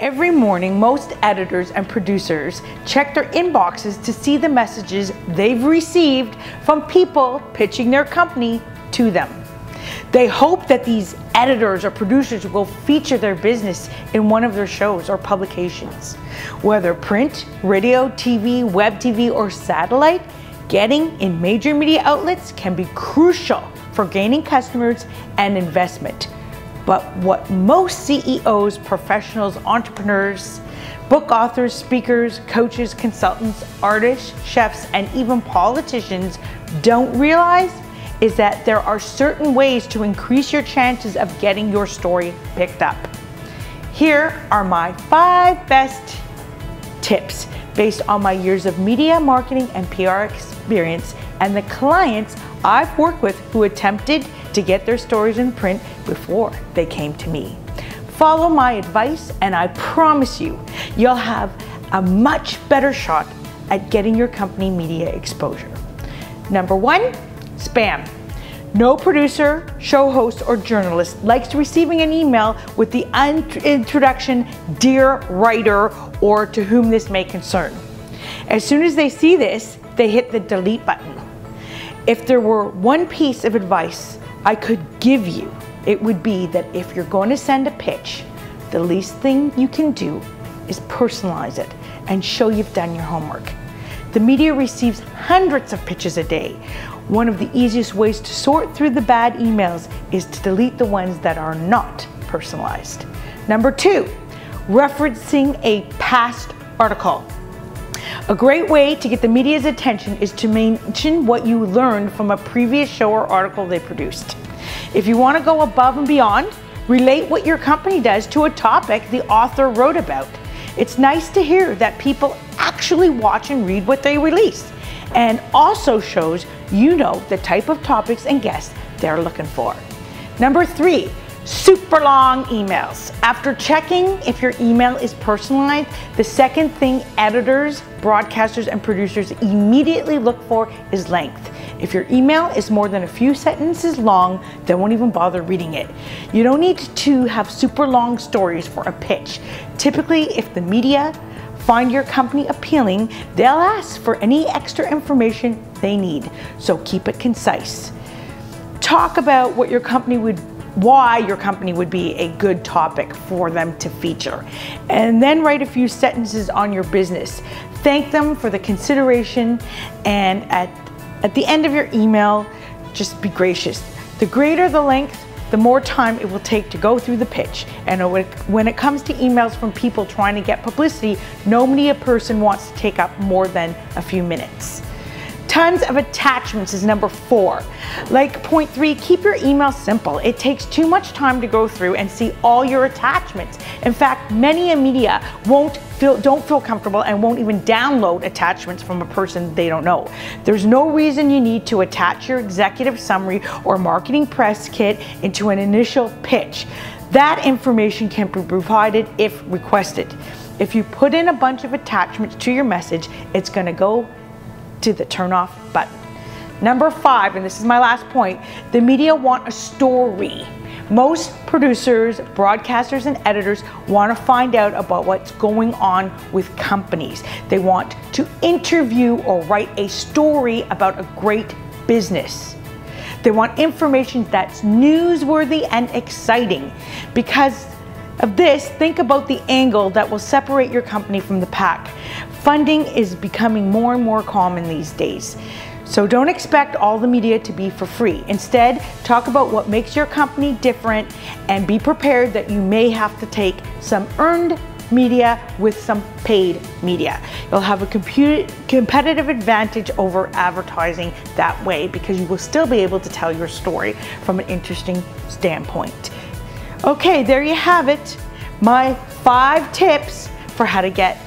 Every morning, most editors and producers check their inboxes to see the messages they've received from people pitching their company to them. They hope that these editors or producers will feature their business in one of their shows or publications. Whether print, radio, TV, web TV, or satellite, getting in major media outlets can be crucial for gaining customers and investment. But what most CEOs, professionals, entrepreneurs, book authors, speakers, coaches, consultants, artists, chefs, and even politicians don't realize is that there are certain ways to increase your chances of getting your story picked up. Here are my 5 best tips based on my years of media, marketing, and PR experience and the clients I've worked with who attempted to get their stories in print before they came to me. Follow my advice and I promise you'll have a much better shot at getting your company media exposure. Number 1, spam. No producer, show host, or journalist likes receiving an email with the introduction, "Dear writer," or "to whom this may concern." As soon as they see this, they hit the delete button. If there were one piece of advice I could give you, it would be that if you're going to send a pitch, the least thing you can do is personalize it and show you've done your homework. The media receives hundreds of pitches a day. One of the easiest ways to sort through the bad emails is to delete the ones that are not personalized. Number 2, referencing a past article. A great way to get the media's attention is to mention what you learned from a previous show or article they produced. If you want to go above and beyond, relate what your company does to a topic the author wrote about. It's nice to hear that people actually watch and read what they release, and also shows you know the type of topics and guests they're looking for. Number 3, super long emails. After checking if your email is personalized, the second thing editors, broadcasters, and producers immediately look for is length. If your email is more than a few sentences long, they won't even bother reading it. You don't need to have super long stories for a pitch. Typically, if the media find your company appealing, they'll ask for any extra information they need. So keep it concise. Talk about why your company would be a good topic for them to feature. And then write a few sentences on your business. Thank them for the consideration, and at the end of your email, just be gracious. The greater the length, the more time it will take to go through the pitch. And when it comes to emails from people trying to get publicity, no media person wants to take up more than a few minutes. Tons of attachments is number 4. Like point 3, keep your email simple. It takes too much time to go through and see all your attachments. In fact, many in media don't feel comfortable and won't even download attachments from a person they don't know. There's no reason you need to attach your executive summary or marketing press kit into an initial pitch. That information can be provided if requested. If you put in a bunch of attachments to your message, it's going to go to the turn off button. Number 5, and this is my last point, the media want a story. Most producers, broadcasters, and editors want to find out about what's going on with companies. They want to interview or write a story about a great business. They want information that's newsworthy and exciting. Because of this, think about the angle that will separate your company from the pack. Funding is becoming more and more common these days. So don't expect all the media to be for free. Instead, talk about what makes your company different and be prepared that you may have to take some earned media with some paid media. You'll have a competitive advantage over advertising that way because you will still be able to tell your story from an interesting standpoint. Okay, there you have it. My 5 tips for how to get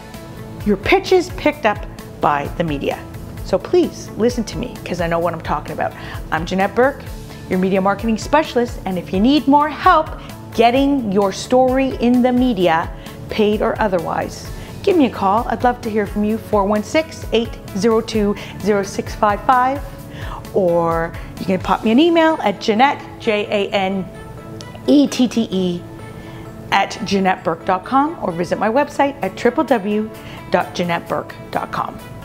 your pitches picked up by the media. So please listen to me because I know what I'm talking about. I'm Jeanette Burke, your media marketing specialist, and if you need more help getting your story in the media, paid or otherwise, give me a call. I'd love to hear from you, 416-802-0655, or you can pop me an email at Jeanette, Janette, at JeanetteBurke.com or visit my website at www.JeanetteBurke.com.